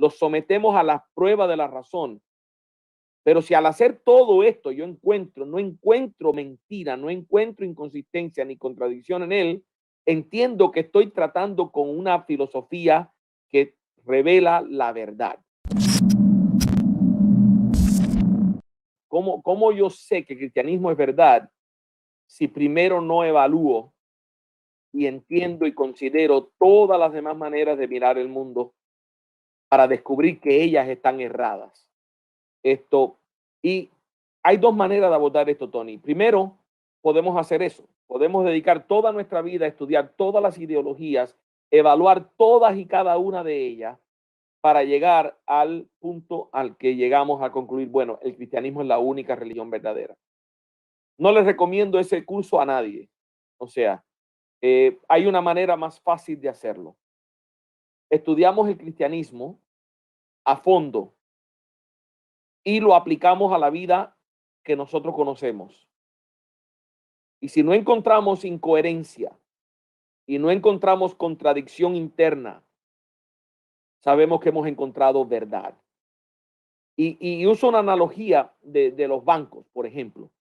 los sometemos a la prueba de la razón. Pero si al hacer todo esto yo no encuentro mentira, no encuentro inconsistencia ni contradicción en él, entiendo que estoy tratando con una filosofía que revela la verdad. ¿Cómo yo sé que el cristianismo es verdad si primero no evalúo y entiendo y considero todas las demás maneras de mirar el mundo para descubrir que ellas están erradas? Y hay dos maneras de abordar esto, Tony. Primero, podemos hacer eso. Podemos dedicar toda nuestra vida a estudiar todas las ideologías, evaluar todas y cada una de ellas para llegar al punto al que llegamos a concluir, bueno, el cristianismo es la única religión verdadera. No les recomiendo ese curso a nadie. O sea, hay una manera más fácil de hacerlo. Estudiamos el cristianismo a fondo y lo aplicamos a la vida que nosotros conocemos. Y si no encontramos incoherencia y no encontramos contradicción interna, sabemos que hemos encontrado verdad. Y uso una analogía de los bancos, por ejemplo.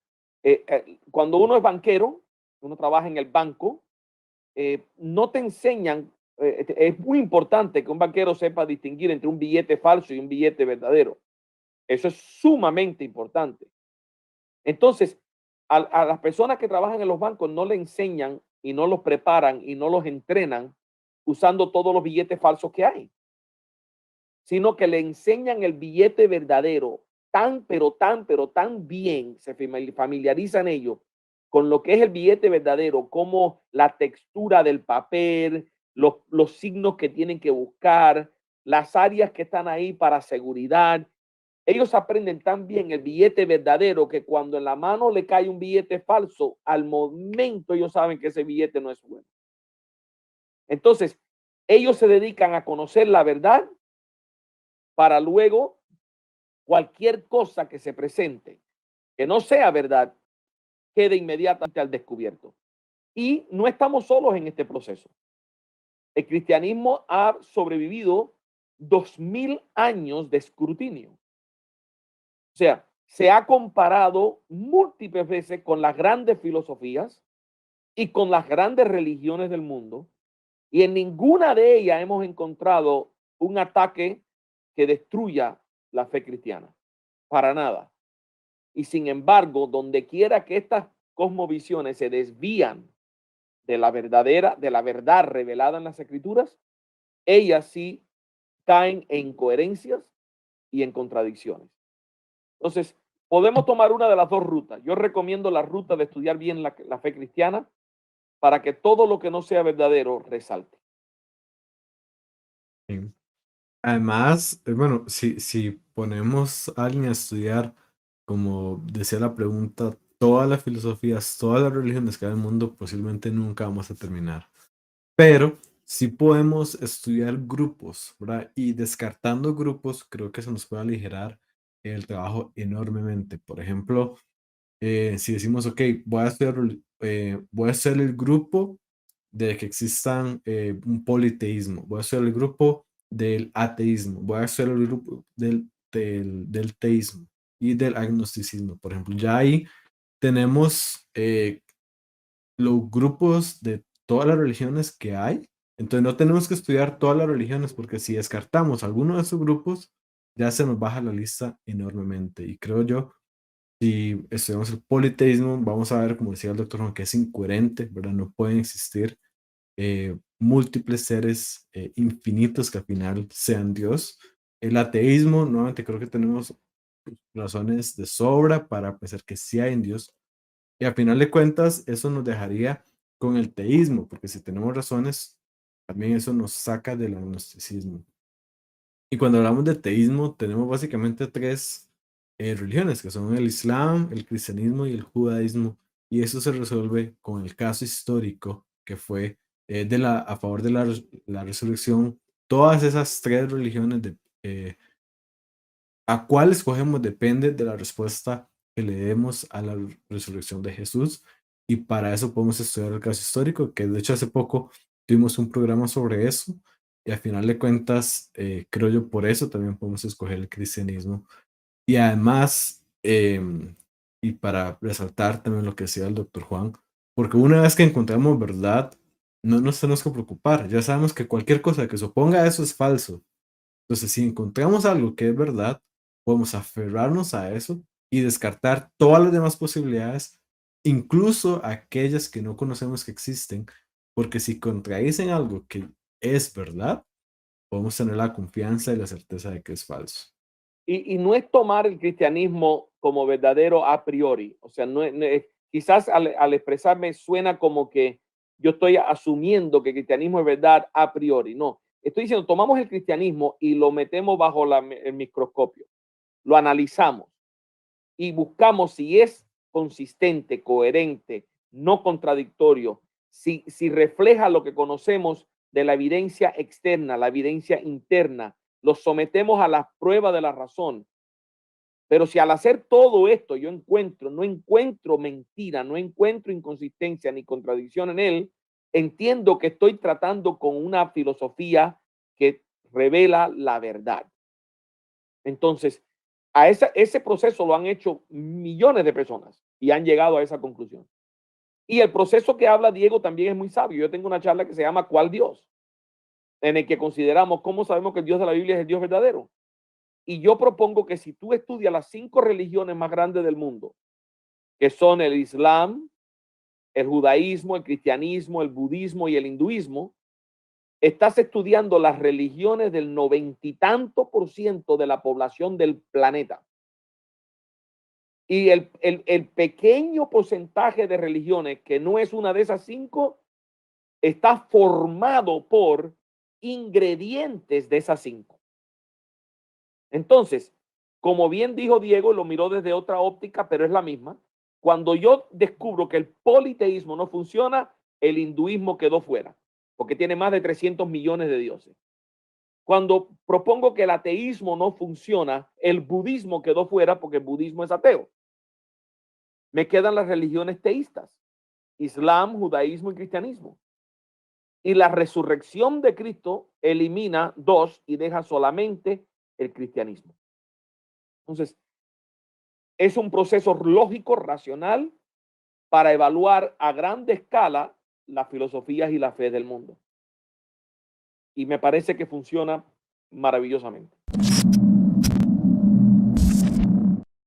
Cuando uno es banquero, uno trabaja en el banco, no te enseñan, es muy importante que un banquero sepa distinguir entre un billete falso y un billete verdadero. Eso es sumamente importante. Entonces, a las personas que trabajan en los bancos no le enseñan y no los preparan y no los entrenan usando todos los billetes falsos que hay, sino que le enseñan el billete verdadero pero tan bien, se familiarizan ellos con lo que es el billete verdadero, como la textura del papel, los signos que tienen que buscar, las áreas que están ahí para seguridad. Ellos aprenden tan bien el billete verdadero que cuando en la mano le cae un billete falso, al momento ellos saben que ese billete no es bueno. Entonces, ellos se dedican a conocer la verdad para luego cualquier cosa que se presente que no sea verdad quede inmediatamente al descubierto. Y no estamos solos en este proceso. El cristianismo ha sobrevivido 2000 años de escrutinio. O sea, se ha comparado múltiples veces con las grandes filosofías y con las grandes religiones del mundo, y en ninguna de ellas hemos encontrado un ataque que destruya la fe cristiana. Para nada. Y sin embargo, donde quiera que estas cosmovisiones se desvían de la verdad revelada en las escrituras, ellas sí caen en incoherencias y en contradicciones. Entonces, podemos tomar una de las dos rutas. Yo recomiendo la ruta de estudiar bien la fe cristiana para que todo lo que no sea verdadero resalte. Sí. Además, bueno, si ponemos a alguien a estudiar, como decía la pregunta, todas las filosofías, todas las religiones que hay en el mundo, posiblemente nunca vamos a terminar. Pero si podemos estudiar grupos, ¿verdad? Y descartando grupos, creo que se nos puede aligerar el trabajo enormemente. Por ejemplo, si decimos, ok, voy a hacer el grupo de que existan un politeísmo, voy a hacer el grupo del ateísmo, voy a hacer el grupo del teísmo y del agnosticismo, por ejemplo. Ya ahí tenemos los grupos de todas las religiones que hay. Entonces no tenemos que estudiar todas las religiones porque si descartamos alguno de esos grupos, ya se nos baja la lista enormemente. Y creo yo, si estudiamos el politeísmo, vamos a ver, como decía el doctor Juan, que es incoherente, ¿verdad? No pueden existir múltiples seres infinitos que al final sean Dios. El ateísmo, nuevamente creo que tenemos razones de sobra para pensar que sí hay en Dios. Y al final de cuentas, eso nos dejaría con el teísmo, porque si tenemos razones, también eso nos saca del agnosticismo. Y cuando hablamos de teísmo, tenemos básicamente tres religiones, que son el Islam, el cristianismo y el judaísmo. Y eso se resuelve con el caso histórico que fue a favor de la resurrección. Todas esas tres religiones, a cuál escogemos depende de la respuesta que le demos a la resurrección de Jesús. Y para eso podemos estudiar el caso histórico, que de hecho hace poco tuvimos un programa sobre eso. Y al final de cuentas, creo yo, por eso también podemos escoger el cristianismo. Y además, y para resaltar también lo que decía el doctor Juan, porque una vez que encontramos verdad, no nos tenemos que preocupar. Ya sabemos que cualquier cosa que se oponga a eso es falso. Entonces, si encontramos algo que es verdad, podemos aferrarnos a eso y descartar todas las demás posibilidades, incluso aquellas que no conocemos que existen, porque si contradicen algo que es verdad, podemos tener la confianza y la certeza de que es falso. Y no es tomar el cristianismo como verdadero a priori. O sea, quizás al expresarme suena como que yo estoy asumiendo que el cristianismo es verdad a priori. No, estoy diciendo, tomamos el cristianismo y lo metemos bajo el microscopio, lo analizamos y buscamos si es consistente, coherente, no contradictorio, si refleja lo que conocemos de la evidencia externa, la evidencia interna, lo sometemos a la prueba de la razón. Pero si al hacer todo esto yo no encuentro mentira, no encuentro inconsistencia ni contradicción en él, entiendo que estoy tratando con una filosofía que revela la verdad. Entonces, ese proceso lo han hecho millones de personas y han llegado a esa conclusión. Y el proceso que habla Diego también es muy sabio. Yo tengo una charla que se llama ¿Cuál Dios? En el que consideramos cómo sabemos que el Dios de la Biblia es el Dios verdadero. Y yo propongo que si tú estudias las 5 religiones más grandes del mundo, que son el Islam, el judaísmo, el cristianismo, el budismo y el hinduismo, estás estudiando las religiones del 90 y tanto por ciento de la población del planeta. Y el pequeño porcentaje de religiones que no es una de esas 5 está formado por ingredientes de esas 5. Entonces, como bien dijo Diego, lo miró desde otra óptica, pero es la misma. Cuando yo descubro que el politeísmo no funciona, el hinduismo quedó fuera, porque tiene más de 300 millones de dioses. Cuando propongo que el ateísmo no funciona, el budismo quedó fuera porque el budismo es ateo. Me quedan las religiones teístas, Islam, judaísmo y cristianismo. Y la resurrección de Cristo elimina 2 y deja solamente el cristianismo. Entonces, es un proceso lógico, racional, para evaluar a grande escala las filosofías y la fe del mundo. Y me parece que funciona maravillosamente.